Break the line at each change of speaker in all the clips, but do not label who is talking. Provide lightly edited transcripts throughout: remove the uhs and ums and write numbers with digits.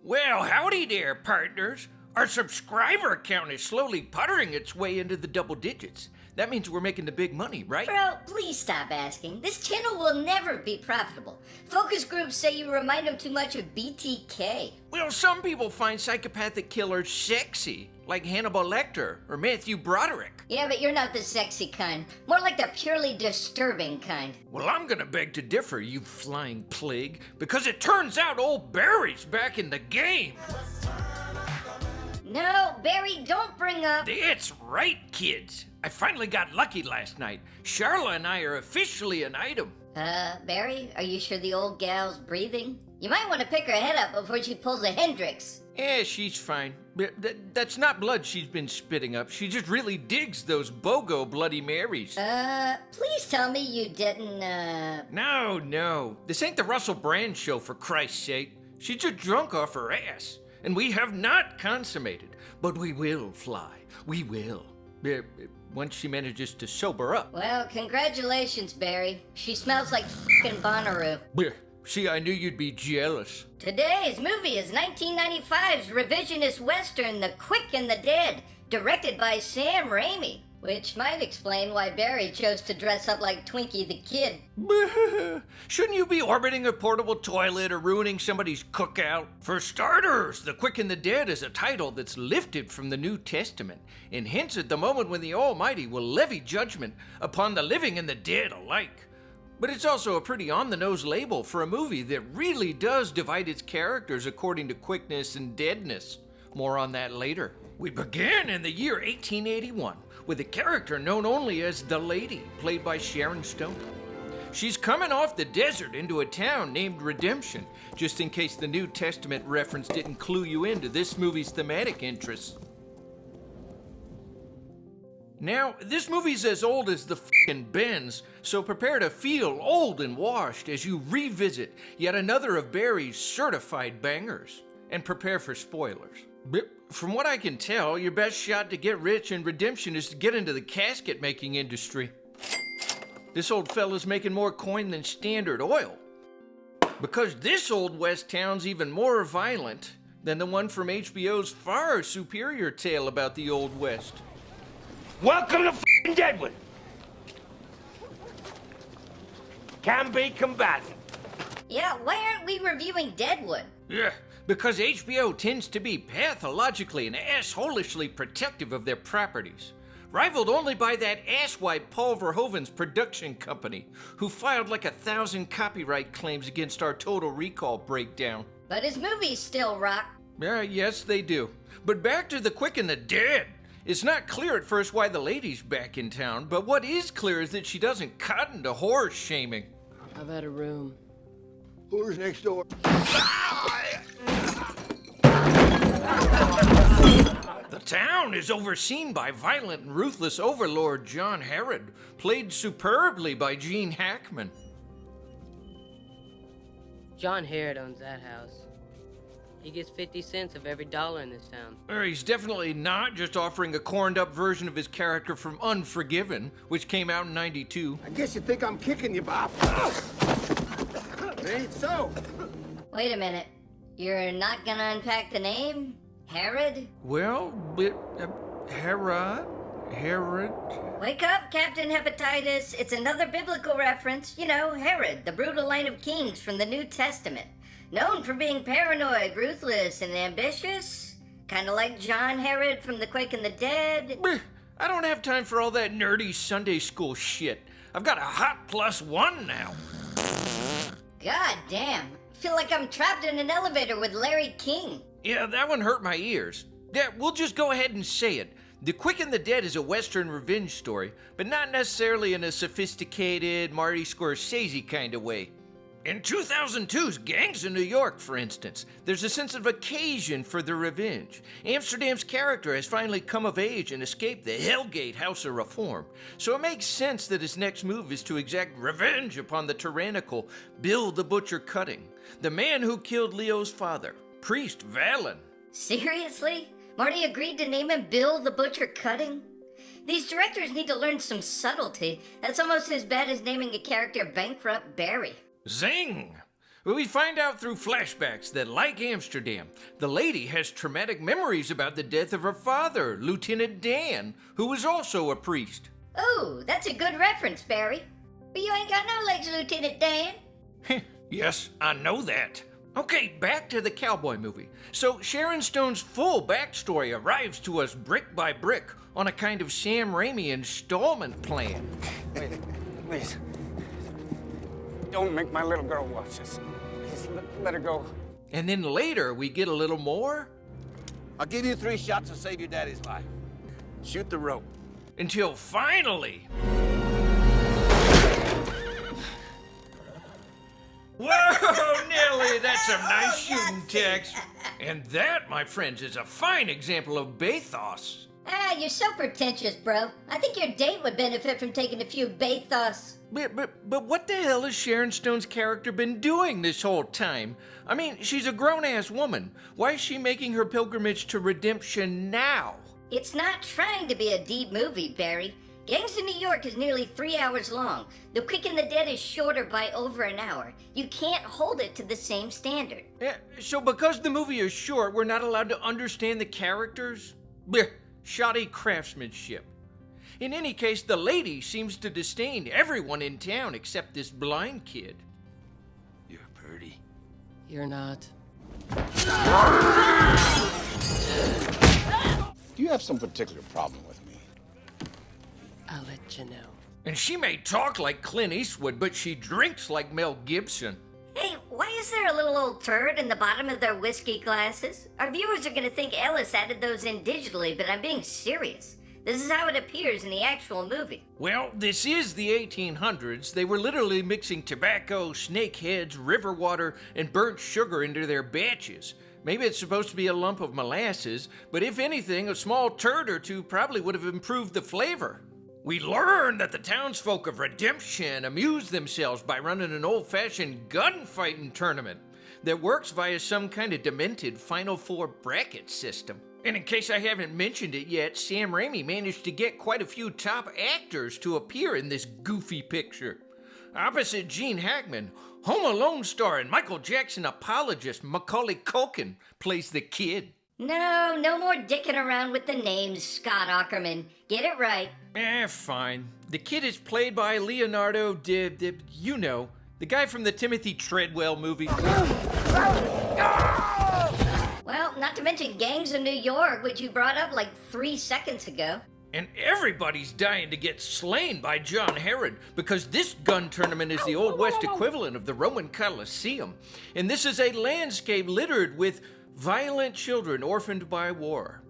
Well, howdy there, partners. Our subscriber count is slowly puttering its way into the double digits. That means we're making the big money, right?
Bro, please stop asking. This channel will never be profitable. Focus groups say you remind them too much of BTK.
Well, some people find psychopathic killers sexy, like Hannibal Lecter or Matthew Broderick.
Yeah, but you're not the sexy kind. More like the purely disturbing kind.
Well, I'm gonna beg to differ, you flying plague, because it turns out old Barry's back in the game.
No, Barry, don't bring up...
That's right, kids. I finally got lucky last night. Charla and I are officially an item.
Barry, are you sure the old gal's breathing? You might want to pick her head up before she pulls a Hendrix.
Yeah, she's fine. That's not blood she's been spitting up. She just really digs those BOGO Bloody Marys.
Please tell me you didn't,
No. This ain't the Russell Brand show, for Christ's sake. She's just drunk off her ass. And we have not consummated. But we will, Fly. We will. Once she manages to sober up.
Well, congratulations, Barry. She smells like fucking Bonnaroo.
See, I knew you'd be jealous.
Today's movie is 1995's revisionist western The Quick and the Dead, directed by Sam Raimi. Which might explain why Barry chose to dress up like Twinkie the Kid.
Shouldn't you be orbiting a portable toilet or ruining somebody's cookout? For starters, The Quick and the Dead is a title that's lifted from the New Testament and hints at the moment when the Almighty will levy judgment upon the living and the dead alike. But it's also a pretty on-the-nose label for a movie that really does divide its characters according to quickness and deadness. More on that later. We begin in the year 1881 with a character known only as the Lady, played by Sharon Stone. She's coming off the desert into a town named Redemption, just in case the New Testament reference didn't clue you into this movie's thematic interests. Now, this movie's as old as the f***ing Benz, so prepare to feel old and washed as you revisit yet another of Barry's certified bangers. And prepare for spoilers. From what I can tell, your best shot to get rich in Redemption is to get into the casket making industry. This old fella's making more coin than Standard Oil. Because this old West town's even more violent than the one from HBO's far superior tale about the Old West.
Welcome to f***ing Deadwood. Can be combatant.
Yeah, why aren't we reviewing Deadwood?
Yeah, because HBO tends to be pathologically and assholishly protective of their properties. Rivaled only by that asswipe Paul Verhoeven's production company, who filed like 1,000 copyright claims against our Total Recall breakdown.
But his movies still rock.
Yes, they do. But back to The Quick and the Dead. It's not clear at first why the lady's back in town, but what is clear is that she doesn't cotton to horror shaming.
I've had a room.
Who's next door?
The town is overseen by violent and ruthless overlord John Herod, played superbly by Gene Hackman.
John Herod owns that house. He gets 50 cents of every dollar in this town.
He's definitely not just offering a corned-up version of his character from Unforgiven, which came out in '92.
I guess you think I'm kicking you, Bob. Ain't so.
Wait a minute. You're not gonna unpack the name? Herod?
Well, Herod?
Wake up, Captain Hepatitis. It's another biblical reference. You know, Herod, the brutal line of kings from the New Testament. Known for being paranoid, ruthless, and ambitious. Kinda like John Herod from The Quick and the Dead.
I don't have time for all that nerdy Sunday school shit. I've got a hot +1 now.
God damn. Feel like I'm trapped in an elevator with Larry King.
Yeah, that one hurt my ears. Yeah, we'll just go ahead and say it. The Quick and the Dead is a Western revenge story, but not necessarily in a sophisticated Marty Scorsese kind of way. In 2002's Gangs of New York, for instance, there's a sense of occasion for the revenge. Amsterdam's character has finally come of age and escaped the Hellgate House of Reform, so it makes sense that his next move is to exact revenge upon the tyrannical Bill the Butcher Cutting, the man who killed Leo's father, Priest Valen.
Seriously? Marty agreed to name him Bill the Butcher Cutting? These directors need to learn some subtlety. That's almost as bad as naming a character Bankrupt Barry.
Zing! We find out through flashbacks that, like Amsterdam, the lady has traumatic memories about the death of her father, Lieutenant Dan, who was also a priest.
Oh, that's a good reference, Barry. But you ain't got no legs, Lieutenant Dan.
Yes, I know that. Okay, back to the cowboy movie. So Sharon Stone's full backstory arrives to us brick by brick on a kind of Sam Raimi installment plan.
Wait, please. Don't make my little girl watch this. Please, let her go.
And then later we get a little more.
I'll give you 3 shots to save your daddy's life. Shoot the rope.
Until finally... Whoa, Nelly, that's some nice shooting text. And that, my friends, is a fine example of bathos.
Ah, you're so pretentious, bro. I think your date would benefit from taking a few bathos.
But what the hell has Sharon Stone's character been doing this whole time? I mean, she's a grown-ass woman. Why is she making her pilgrimage to redemption now?
It's not trying to be a deep movie, Barry. Gangs of New York is nearly 3 hours long. The Quick and the Dead is shorter by over an hour. You can't hold it to the same standard.
Yeah, so because the movie is short, we're not allowed to understand the characters? Blech, shoddy craftsmanship. In any case, the lady seems to disdain everyone in town except this blind kid.
You're pretty.
You're not.
Do you have some particular problem with me?
I'll let you know.
And she may talk like Clint Eastwood, but she drinks like Mel Gibson.
Hey, why is there a little old turd in the bottom of their whiskey glasses? Our viewers are gonna think Ellis added those in digitally, but I'm being serious. This is how it appears in the actual movie.
Well, this is the 1800s. They were literally mixing tobacco, snake heads, river water, and burnt sugar into their batches. Maybe it's supposed to be a lump of molasses, but if anything, a small turd or two probably would have improved the flavor. We learn that the townsfolk of Redemption amuse themselves by running an old-fashioned gunfighting tournament that works via some kind of demented Final Four bracket system. And in case I haven't mentioned it yet, Sam Raimi managed to get quite a few top actors to appear in this goofy picture. Opposite Gene Hackman, Home Alone star and Michael Jackson apologist Macaulay Culkin plays the kid.
No more dicking around with the names, Scott Aukerman. Get it right.
Fine. The kid is played by Leonardo you know, the guy from the Timothy Treadwell movie.
Well, not to mention Gangs of New York, which you brought up like 3 seconds ago.
And everybody's dying to get slain by John Herod because this gun tournament is the Old West equivalent of the Roman Colosseum. And this is a landscape littered with violent children orphaned by war.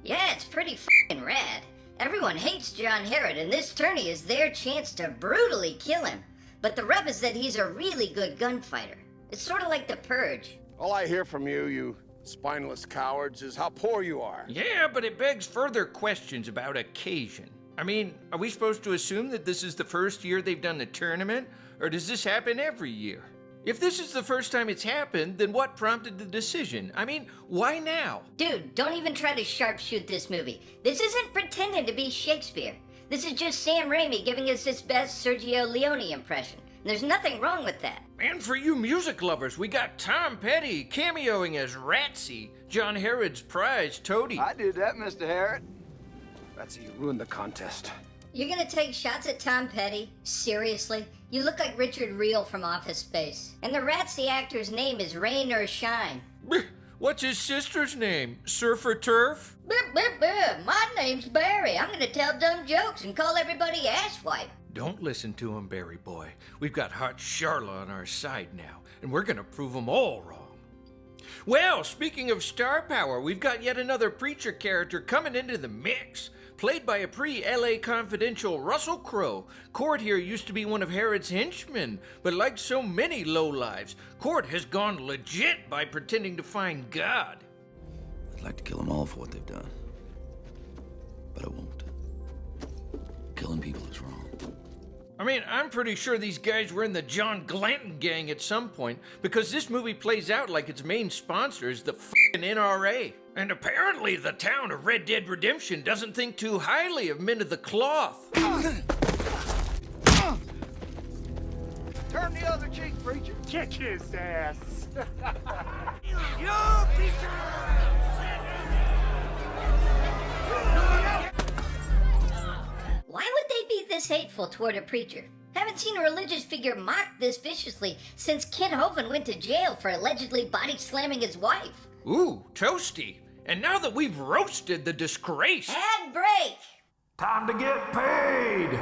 Yeah, it's pretty f***ing rad. Everyone hates John Herod, and this tourney is their chance to brutally kill him. But the rub is that he's a really good gunfighter. It's sort of like The Purge.
All I hear from you, you spineless cowards, is how poor you are.
Yeah, but it begs further questions about occasion. I mean, are we supposed to assume that this is the first year they've done the tournament, or does this happen every year? If this is the first time it's happened, then what prompted the decision? I mean, why now?
Dude, don't even try to sharpshoot this movie. This isn't pretending to be Shakespeare. This is just Sam Raimi giving us his best Sergio Leone impression. There's nothing wrong with that.
And for you music lovers, we got Tom Petty cameoing as Ratsy, John Herod's prize toady.
I did that, Mr. Herod.
Ratsy, you ruined the contest.
You're gonna take shots at Tom Petty? Seriously? You look like Richard Reel from Office Space. And the Ratsy actor's name is Rain or Shine.
What's his sister's name? Surfer Turf?
My name's Barry. I'm gonna tell dumb jokes and call everybody asswipe.
Don't listen to him, Barry boy. We've got hot Charla on our side now, and we're gonna prove them all wrong. Well, speaking of star power, we've got yet another preacher character coming into the mix. Played by a pre-LA Confidential Russell Crowe, Court here used to be one of Herod's henchmen, but like so many lowlives, Court has gone legit by pretending to find God.
I'd like to kill them all for what they've done, but I won't. Killing people is wrong.
I mean, I'm pretty sure these guys were in the John Glanton gang at some point, because this movie plays out like its main sponsor is the f***ing NRA. And apparently the town of Red Dead Redemption doesn't think too highly of men of the cloth.
Turn the other cheek, preacher.
Kick his ass.
You teacher!
Why would they be this hateful toward a preacher? Haven't seen a religious figure mocked this viciously since Kit Hovind went to jail for allegedly body slamming his wife.
Ooh, toasty. And now that we've roasted the disgrace...
Ad break!
Time to get paid!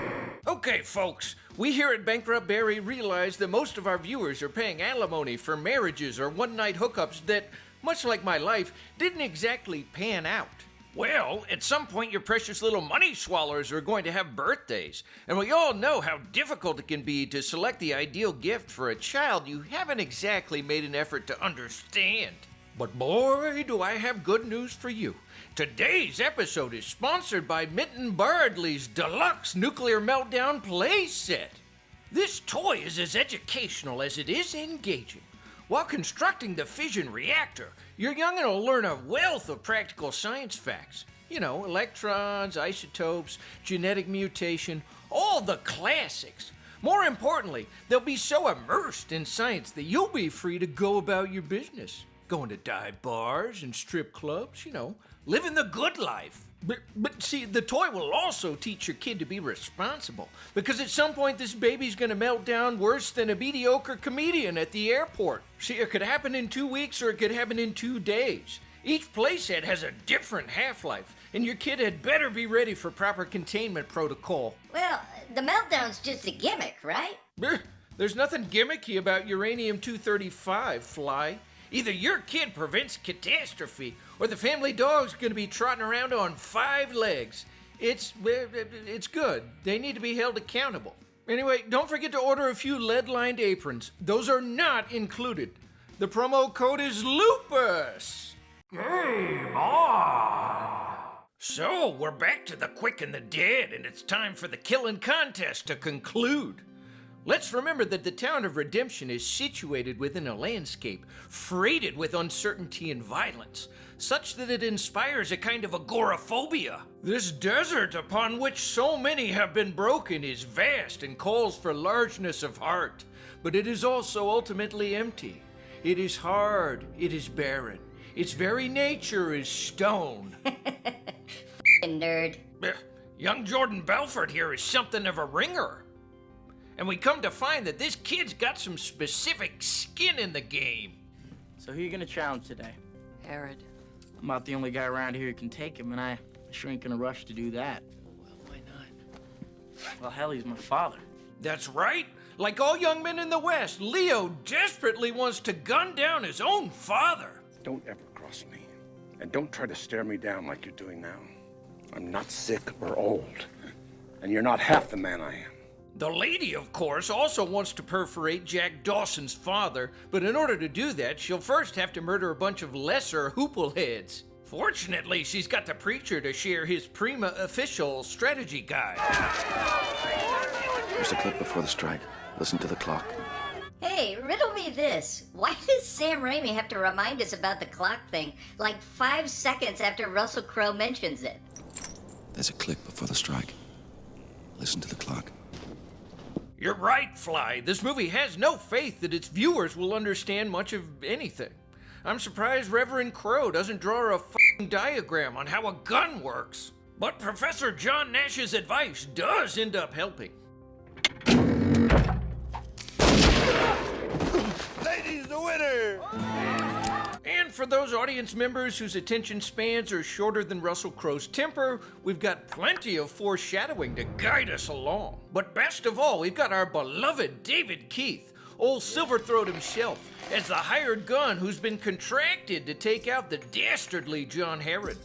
Okay, folks, we here at Bankrupt Barry realize that most of our viewers are paying alimony for marriages or one-night hookups that, much like my life, didn't exactly pan out. Well, at some point your precious little money swallowers are going to have birthdays, and we all know how difficult it can be to select the ideal gift for a child you haven't exactly made an effort to understand. But boy, do I have good news for you. Today's episode is sponsored by Mitten Bardley's Deluxe Nuclear Meltdown Playset. This toy is as educational as it is engaging. While constructing the fission reactor, your young'un will learn a wealth of practical science facts. You know, electrons, isotopes, genetic mutation, all the classics. More importantly, they'll be so immersed in science that you'll be free to go about your business. Going to dive bars and strip clubs, you know, living the good life. But see, the toy will also teach your kid to be responsible, because at some point this baby's gonna melt down worse than a mediocre comedian at the airport. See, it could happen in 2 weeks or it could happen in 2 days. Each playset has a different half-life, and your kid had better be ready for proper containment protocol.
Well, the meltdown's just a gimmick, right?
There's nothing gimmicky about uranium-235, Fly. Either your kid prevents catastrophe, or the family dog's gonna be trotting around on 5 legs. It's good. They need to be held accountable. Anyway, don't forget to order a few lead-lined aprons. Those are not included. The promo code is LUPUS. Game on! So, we're back to the quick and the dead, and it's time for the killing contest to conclude. Let's remember that the town of Redemption is situated within a landscape freighted with uncertainty and violence, such that it inspires a kind of agoraphobia. This desert upon which so many have been broken is vast and calls for largeness of heart, but it is also ultimately empty. It is hard, it is barren. Its very nature is stone.
F***ing nerd.
Young Jordan Belfort here is something of a ringer. And we come to find that this kid's got some specific skin in the game.
So who are you gonna challenge today?
Herod.
I'm about the only guy around here who can take him, and I sure ain't gonna rush to do that.
Well, why not?
Well, hell, he's my father.
That's right. Like all young men in the West, Leo desperately wants to gun down his own father.
Don't ever cross me. And don't try to stare me down like you're doing now. I'm not sick or old. And you're not half the man I am.
The lady, of course, also wants to perforate Jack Dawson's father, but in order to do that, she'll first have to murder a bunch of lesser hoopleheads. Fortunately, she's got the preacher to share his prima official strategy guide.
There's a clip before the strike. Listen to the clock.
Hey, riddle me this. Why does Sam Raimi have to remind us about the clock thing like 5 seconds after Russell Crowe mentions it?
There's a click before the strike. Listen to the clock.
You're right, Fly. This movie has no faith that its viewers will understand much of anything. I'm surprised Reverend Crowe doesn't draw a f***ing diagram on how a gun works. But Professor John Nash's advice does end up helping.
Ladies, the winner!
And for those audience members whose attention spans are shorter than Russell Crowe's temper, we've got plenty of foreshadowing to guide us along. But best of all, we've got our beloved David Keith, old Silverthroat himself, as the hired gun who's been contracted to take out the dastardly John Herod.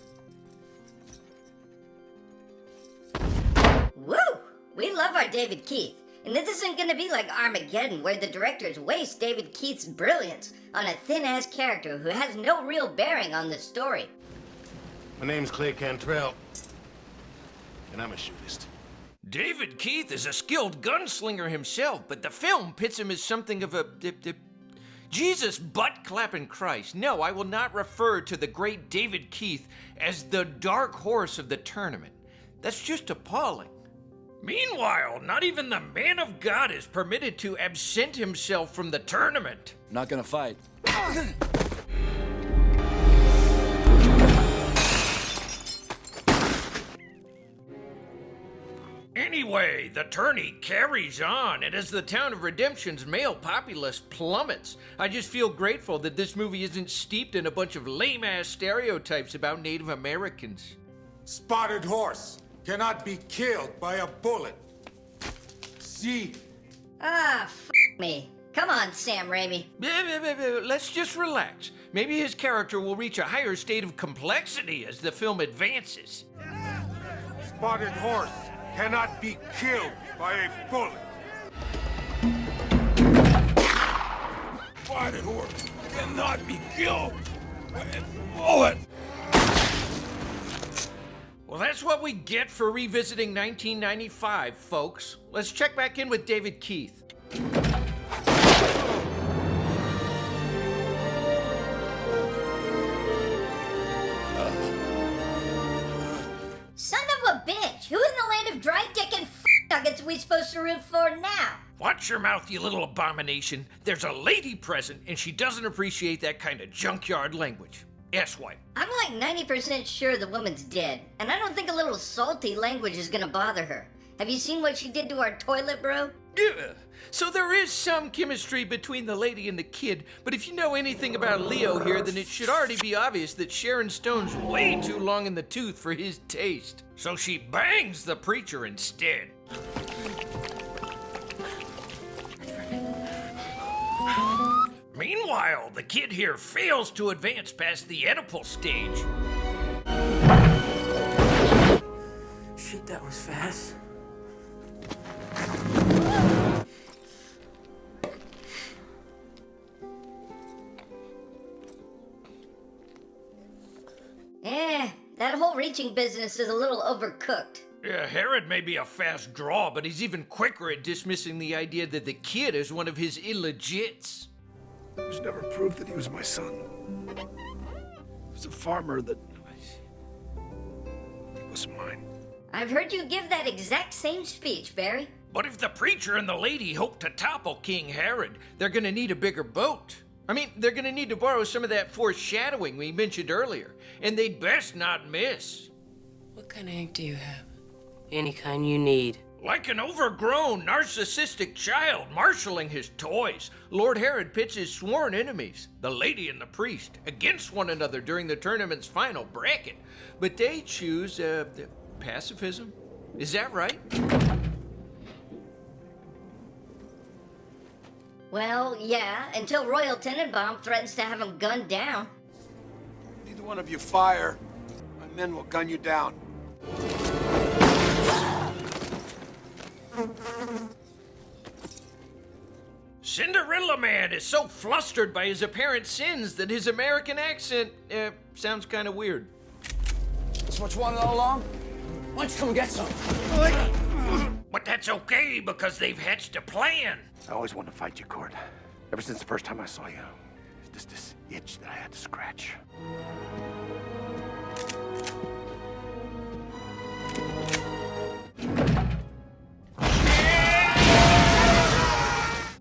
Woo! We love our David Keith. And this isn't gonna be like Armageddon, where the directors waste David Keith's brilliance on a thin-ass character who has no real bearing on the story.
My name's Clay Cantrell, and I'm a shootist.
David Keith is a skilled gunslinger himself, but the film pits him as something of a... Jesus butt-clapping Christ. No, I will not refer to the great David Keith as the dark horse of the tournament. That's just appalling. Meanwhile, not even the man of God is permitted to absent himself from the tournament.
Not gonna fight.
Anyway, the tourney carries on, and as the town of Redemption's male populace plummets, I just feel grateful that this movie isn't steeped in a bunch of lame-ass stereotypes about Native Americans.
Spotted horse cannot be killed by a bullet. See?
Ah, me. Come on, Sam Raimi.
Let's just relax. Maybe his character will reach a higher state of complexity as the film advances.
Spotted horse cannot be killed by a bullet. Spotted horse cannot be killed by a bullet.
Well, that's what we get for revisiting 1995, folks. Let's check back in with David Keith.
Son of a bitch! Who in the land of dry dick and nuggets are we supposed to root for now?
Watch your mouth, you little abomination. There's a lady present, and she doesn't appreciate that kind of junkyard language. S-wipe.
I'm like 90% sure the woman's dead, and I don't think a little salty language is gonna bother her. Have you seen what she did to our toilet, bro?
So there is some chemistry between the lady and the kid, but if you know anything about Leo here, then it should already be obvious that Sharon Stone's way too long in the tooth for his taste. So she bangs the preacher instead. Meanwhile, the kid here fails to advance past the Oedipal stage.
Shit, that was fast.
That whole reaching business is a little overcooked.
Yeah, Herod may be a fast draw, but he's even quicker at dismissing the idea that the kid is one of his illegits.
It was never proved that he was my son. He was a farmer that... He wasn't mine.
I've heard you give that exact same speech, Barry.
But if the preacher and the lady hope to topple King Herod, they're gonna need a bigger boat. I mean, they're gonna need to borrow some of that foreshadowing we mentioned earlier, and they'd best not miss.
What kind of ink do you have? Any kind you need.
Like an overgrown, narcissistic child marshaling his toys, Lord Herod pits his sworn enemies, the lady and the priest, against one another during the tournament's final bracket. But they choose, pacifism. Is that right?
Well, yeah, until Royal Tenenbaum threatens to have him gunned down.
Neither one of you fire. My men will gun you down.
Cinderella Man is so flustered by his apparent sins that his American accent, sounds kind of weird.
That's what you wanted all along? Why don't you come and get some?
But that's okay, because they've hatched a plan.
I always wanted to fight you, Court. Ever since the first time I saw you. It's just this itch that I had to scratch.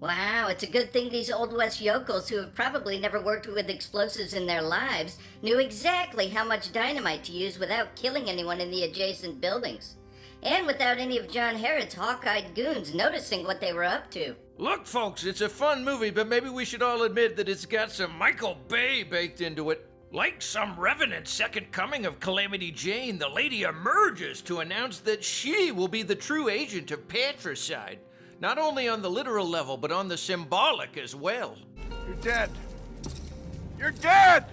Wow, it's a good thing these Old West yokels who have probably never worked with explosives in their lives knew exactly how much dynamite to use without killing anyone in the adjacent buildings. And without any of John Herod's hawk-eyed goons noticing what they were up to.
Look, folks, it's a fun movie, but maybe we should all admit that it's got some Michael Bay baked into it. Like some revenant second coming of Calamity Jane, the lady emerges to announce that she will be the true agent of patricide. Not only on the literal level, but on the symbolic as well.
You're dead. You're dead!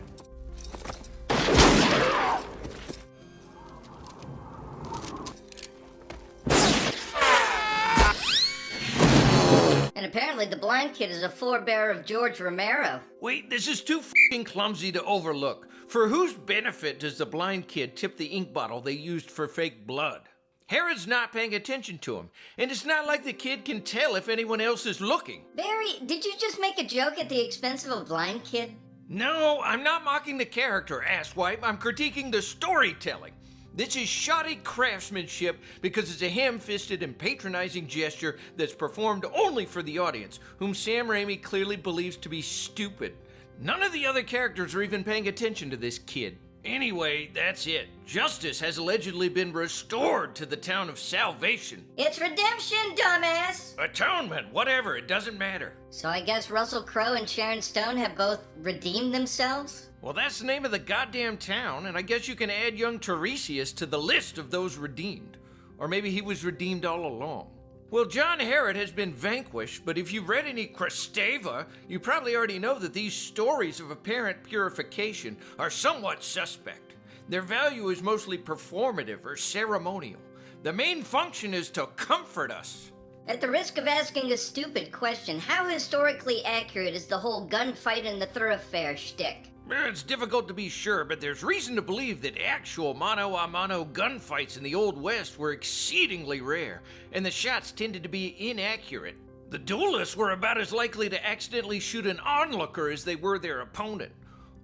And apparently the blind kid is a forebearer of George Romero.
Wait, this is too f***ing clumsy to overlook. For whose benefit does the blind kid tip the ink bottle they used for fake blood? Herod's not paying attention to him, and it's not like the kid can tell if anyone else is looking.
Barry, did you just make a joke at the expense of a blind kid?
No, I'm not mocking the character, asswipe. I'm critiquing the storytelling. This is shoddy craftsmanship because it's a ham-fisted and patronizing gesture that's performed only for the audience, whom Sam Raimi clearly believes to be stupid. None of the other characters are even paying attention to this kid. Anyway, that's it. Justice has allegedly been restored to the town of Salvation.
It's redemption, dumbass!
Atonement, whatever, it doesn't matter.
So I guess Russell Crowe and Sharon Stone have both redeemed themselves?
Well, that's the name of the goddamn town, and I guess you can add young Tiresias to the list of those redeemed. Or maybe he was redeemed all along. Well, John Herod has been vanquished, but if you've read any Kristeva, you probably already know that these stories of apparent purification are somewhat suspect. Their value is mostly performative or ceremonial. The main function is to comfort us.
At the risk of asking a stupid question, how historically accurate is the whole gunfight in the thoroughfare shtick?
It's difficult to be sure, but there's reason to believe that actual mano-a-mano gunfights in the Old West were exceedingly rare, and the shots tended to be inaccurate. The duelists were about as likely to accidentally shoot an onlooker as they were their opponent.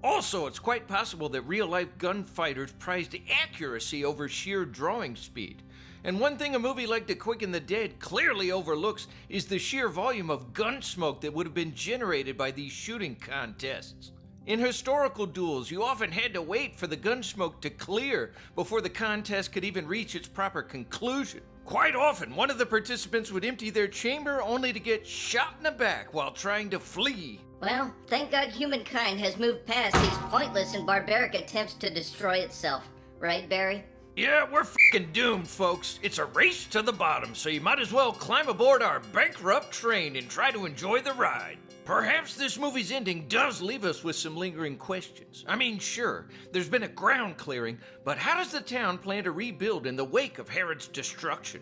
Also, it's quite possible that real-life gunfighters prized accuracy over sheer drawing speed. And one thing a movie like The Quick and the Dead clearly overlooks is the sheer volume of gun smoke that would have been generated by these shooting contests. In historical duels, you often had to wait for the gun smoke to clear before the contest could even reach its proper conclusion. Quite often, one of the participants would empty their chamber only to get shot in the back while trying to flee.
Well, thank God humankind has moved past these pointless and barbaric attempts to destroy itself. Right, Barry?
Yeah, we're f***ing doomed, folks. It's a race to the bottom, so you might as well climb aboard our bankrupt train and try to enjoy the ride. Perhaps this movie's ending does leave us with some lingering questions. I mean, sure, there's been a ground clearing, but how does the town plan to rebuild in the wake of Herod's destruction?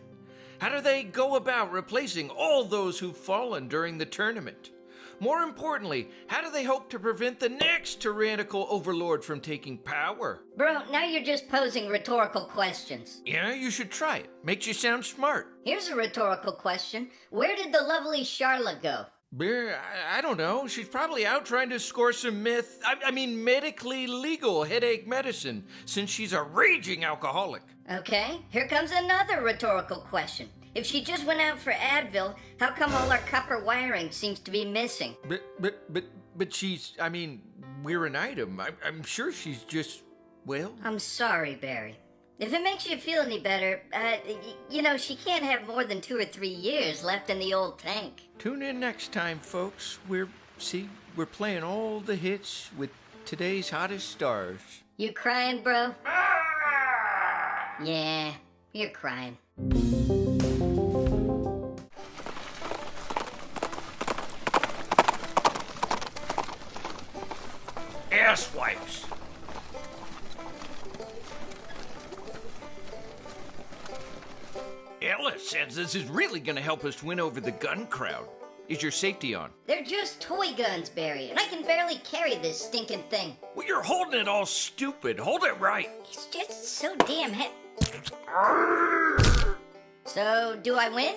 How do they go about replacing all those who've fallen during the tournament? More importantly, how do they hope to prevent the next tyrannical overlord from taking power?
Bro, now you're just posing rhetorical questions.
Yeah, you should try it. Makes you sound smart.
Here's a rhetorical question. Where did the lovely Charla go?
I don't know. She's probably out trying to score some medically legal headache medicine, since she's a raging alcoholic.
Okay, here comes another rhetorical question. If she just went out for Advil, how come all our copper wiring seems to be missing?
But she's, we're an item. I'm sure she's just, well...
I'm sorry, Barry. If it makes you feel any better, she can't have more than 2 or 3 years left in the old tank.
Tune in next time, folks. We're playing all the hits with today's hottest stars.
You crying, bro? Yeah, you're crying.
Ass wipes. Ella says this is really gonna help us win over the gun crowd. Is your safety on?
They're just toy guns, Barry, and I can barely carry this stinking thing.
Well, you're holding it all stupid. Hold it right.
It's just so damn heavy. So, do I win?